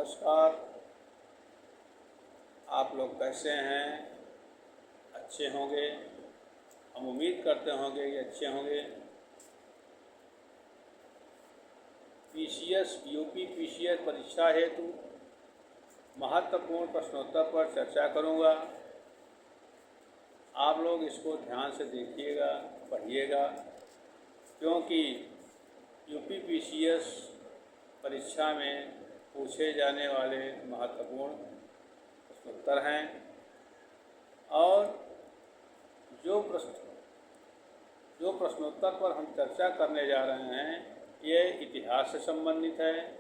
नमस्कार। आप लोग कैसे हैं? अच्छे होंगे। हम उम्मीद करते होंगे कि अच्छे होंगे। यूपी पीसीएस परीक्षा हेतु महत्वपूर्ण प्रश्नोत्तर पर चर्चा करूंगा। आप लोग इसको ध्यान से देखिएगा, पढ़िएगा, क्योंकि यूपी पीसीएस परीक्षा में पूछे जाने वाले महत्वपूर्ण प्रश्नोत्तर हैं। और जो प्रश्नोत्तर पर हम चर्चा करने जा रहे हैं ये इतिहास से संबंधित है,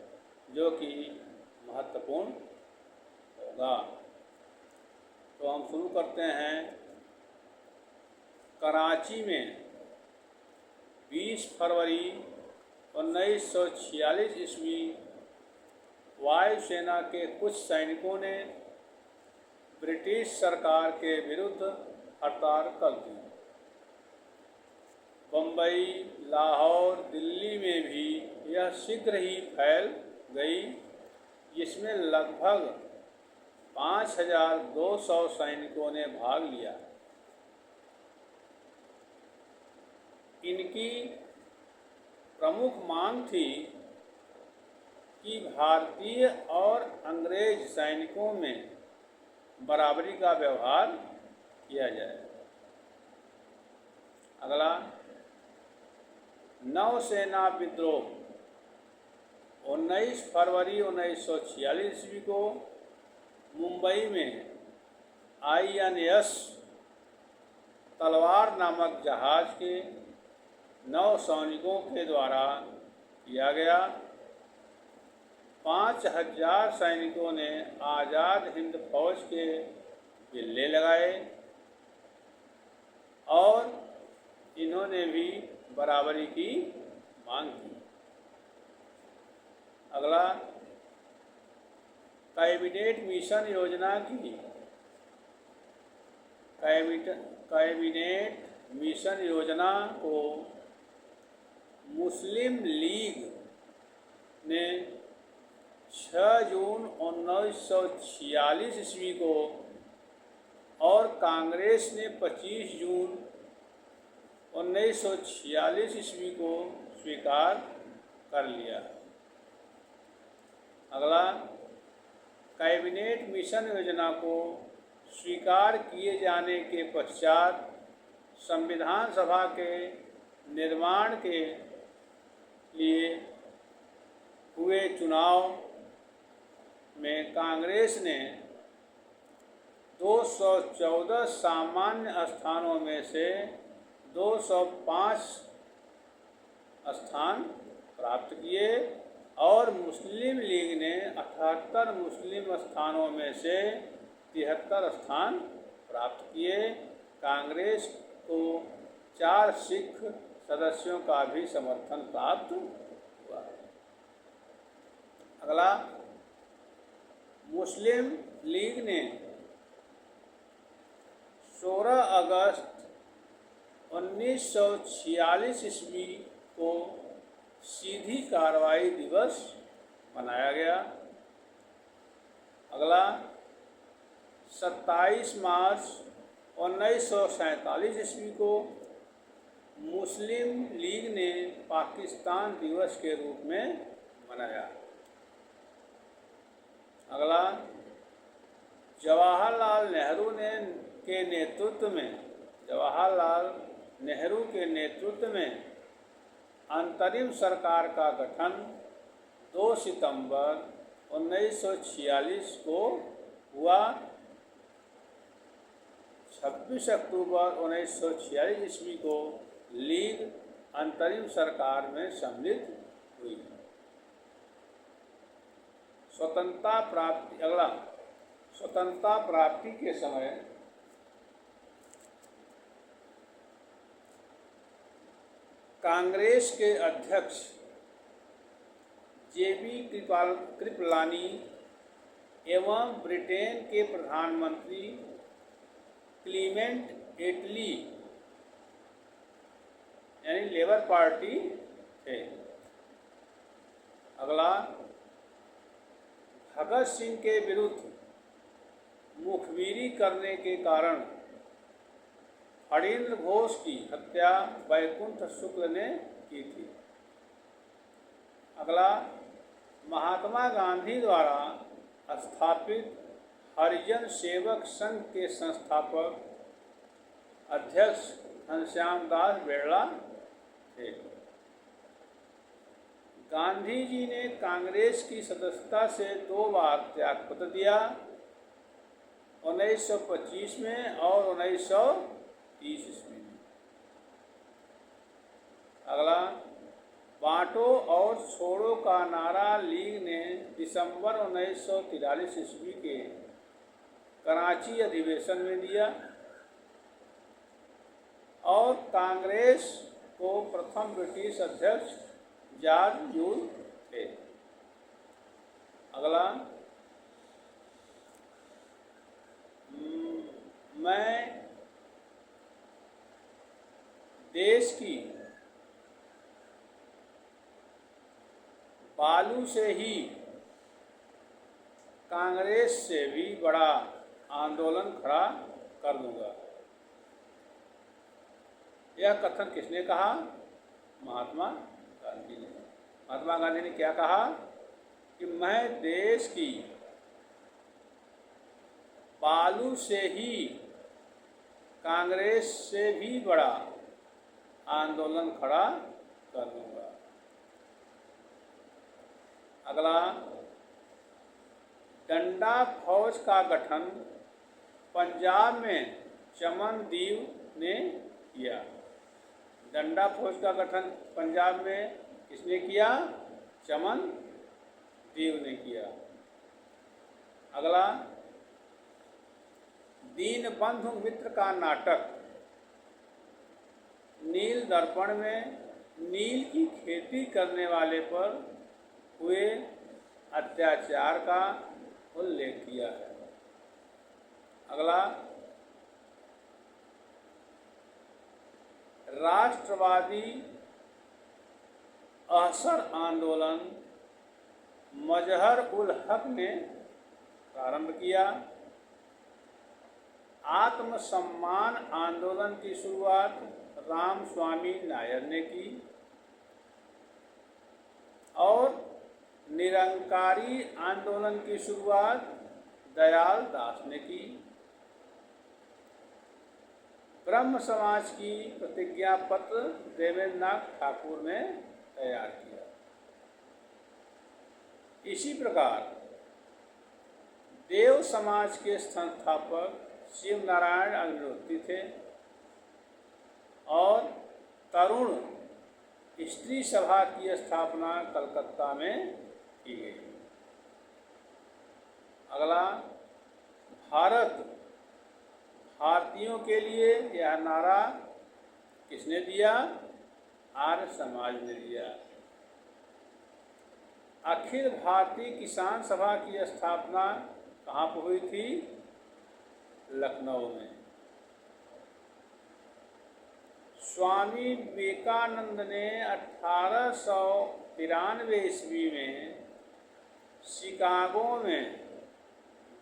जो कि महत्वपूर्ण होगा। तो हम शुरू करते हैं। कराची में 20 फरवरी 1946 ईस्वी वायुसेना के कुछ सैनिकों ने ब्रिटिश सरकार के विरुद्ध हड़ताल कर दी। बम्बई, लाहौर, दिल्ली में भी यह शीघ्र ही फैल गई, जिसमें लगभग 5200 सैनिकों ने भाग लिया। इनकी प्रमुख मांग थी कि भारतीय और अंग्रेज सैनिकों में बराबरी का व्यवहार किया जाए। अगला, नौसेना विद्रोह। 19 फरवरी 1946 ईस्वी को मुंबई में INS तलवार नामक जहाज के 9 सैनिकों के द्वारा किया गया। 5000 सैनिकों ने आज़ाद हिंद फौज के बिल्ले लगाए और इन्होंने भी बराबरी की मांग की। अगला, कैबिनेट मिशन योजना की। कैबिनेट मिशन योजना को मुस्लिम लीग ने 6 जून 1946 ईस्वी को और कांग्रेस ने 25 जून 1946 ईस्वी को स्वीकार कर लिया। अगला, कैबिनेट मिशन योजना को स्वीकार किए जाने के पश्चात संविधान सभा के निर्माण के लिए हुए चुनाव में कांग्रेस ने 214 सामान्य स्थानों में से 205 स्थान प्राप्त किए और मुस्लिम लीग ने 78 मुस्लिम स्थानों में से 73 स्थान प्राप्त किए। कांग्रेस को 4 सिख सदस्यों का भी समर्थन प्राप्त हुआ। अगला, मुस्लिम लीग ने 16 अगस्त 1946 ईस्वी को सीधी कार्रवाई दिवस मनाया गया। अगला, 27 मार्च 1947 ईस्वी को मुस्लिम लीग ने पाकिस्तान दिवस के रूप में मनाया। अगला, जवाहरलाल नेहरू के नेतृत्व में अंतरिम सरकार का गठन 2 सितंबर 1946 को हुआ। 26 अक्टूबर 1946 ईस्वी को लीग अंतरिम सरकार में सम्मिलित हुई। स्वतंत्रता प्राप्ति। अगला, स्वतंत्रता प्राप्ति के समय कांग्रेस के अध्यक्ष JB कृपलानी एवं ब्रिटेन के प्रधानमंत्री क्लीमेंट एटली यानी लेबर पार्टी थे। अगला, भगत सिंह के विरुद्ध मुखबिरी करने के कारण फणींद्र घोष की हत्या वैकुंठ शुक्ल ने की थी। अगला, महात्मा गांधी द्वारा स्थापित हरिजन सेवक संघ के संस्थापक अध्यक्ष घनश्याम दास बिरला थे। गांधी जी ने कांग्रेस की सदस्यता से 2 बार त्यागपत्र दिया, 1925 में और 1930 ईस्वी में। अगला, बांटो और छोड़ो का नारा लीग ने दिसंबर 1943 ईस्वी के कराची अधिवेशन में दिया और कांग्रेस को प्रथम ब्रिटिश अध्यक्ष जॉर्ज यूल थे। अगला, मैं देश की बालू से ही कांग्रेस से भी बड़ा आंदोलन खड़ा कर दूंगा। यह कथन किसने कहा? महात्मा गांधी ने। महात्मा गांधी ने क्या कहा कि मैं देश की बालू से ही कांग्रेस से भी बड़ा आंदोलन खड़ा कर दूंगा। अगला, डंडा फौज का गठन पंजाब में चमनदीव ने किया। डंडा फौज का गठन पंजाब में किसने किया? चमनदीव ने किया। अगला, दीनबंधु मित्र का नाटक नील दर्पण में नील की खेती करने वाले पर हुए अत्याचार का उल्लेख किया है। अगला, राष्ट्रवादी असर आंदोलन मजहर उल हक ने प्रारंभ किया। आत्मसम्मान आंदोलन की शुरुआत रामस्वामी नायर ने की और निरंकारी आंदोलन की शुरुआत दयाल दास ने की। ब्रह्म समाज की प्रतिज्ञा पत्र देवेंद्रनाथ ठाकुर ने तैयार किया। इसी प्रकार देव समाज के संस्थापक शिव नारायण अग्निहोत्री थे और तरुण स्त्री सभा की स्थापना कलकत्ता में की गई। अगला, भारतीयों के लिए यह नारा किसने दिया? आर्य समाज ने दिया। अखिल भारतीय किसान सभा की स्थापना कहाँ पर हुई थी? लखनऊ में। स्वामी विवेकानंद ने 1893 ईस्वी में शिकागो में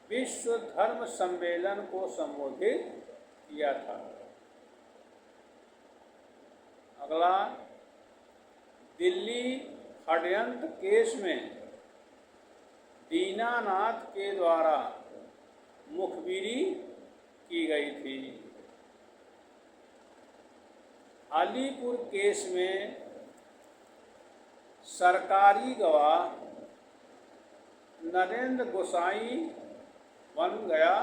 विश्व धर्म सम्मेलन को संबोधित किया था। अगला, दिल्ली षड्यंत्र केस में दीनानाथ के द्वारा मुखबिरी की गई थी। अलीपुर केस में सरकारी गवाह नरेंद्र गोसाई बन गया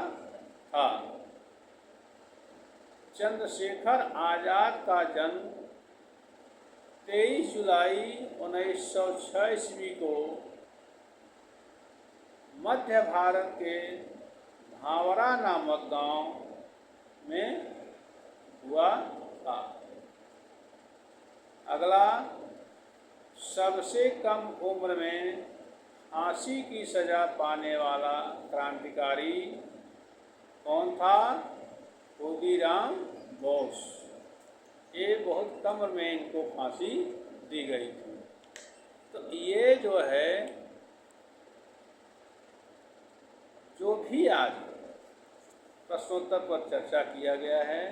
था। चंद्रशेखर आजाद का जन्म 23 जुलाई 1906 ईस्वी को मध्य भारत के भावरा नामक गांव में हुआ था। अगला, सबसे कम उम्र में फांसी की सजा पाने वाला क्रांतिकारी कौन था? खुदीराम बोस। ये बहुत कम उम्र में इनको फांसी दी गई थी। तो ये जो है भी आज प्रश्नोत्तर पर चर्चा किया गया है,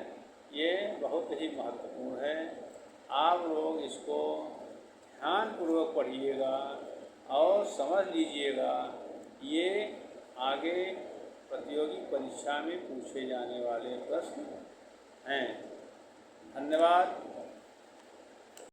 ये बहुत ही महत्वपूर्ण है। आप लोग इसको ध्यानपूर्वक पढ़िएगा और समझ लीजिएगा, ये आगे प्रतियोगी परीक्षा में पूछे जाने वाले प्रश्न हैं। धन्यवाद।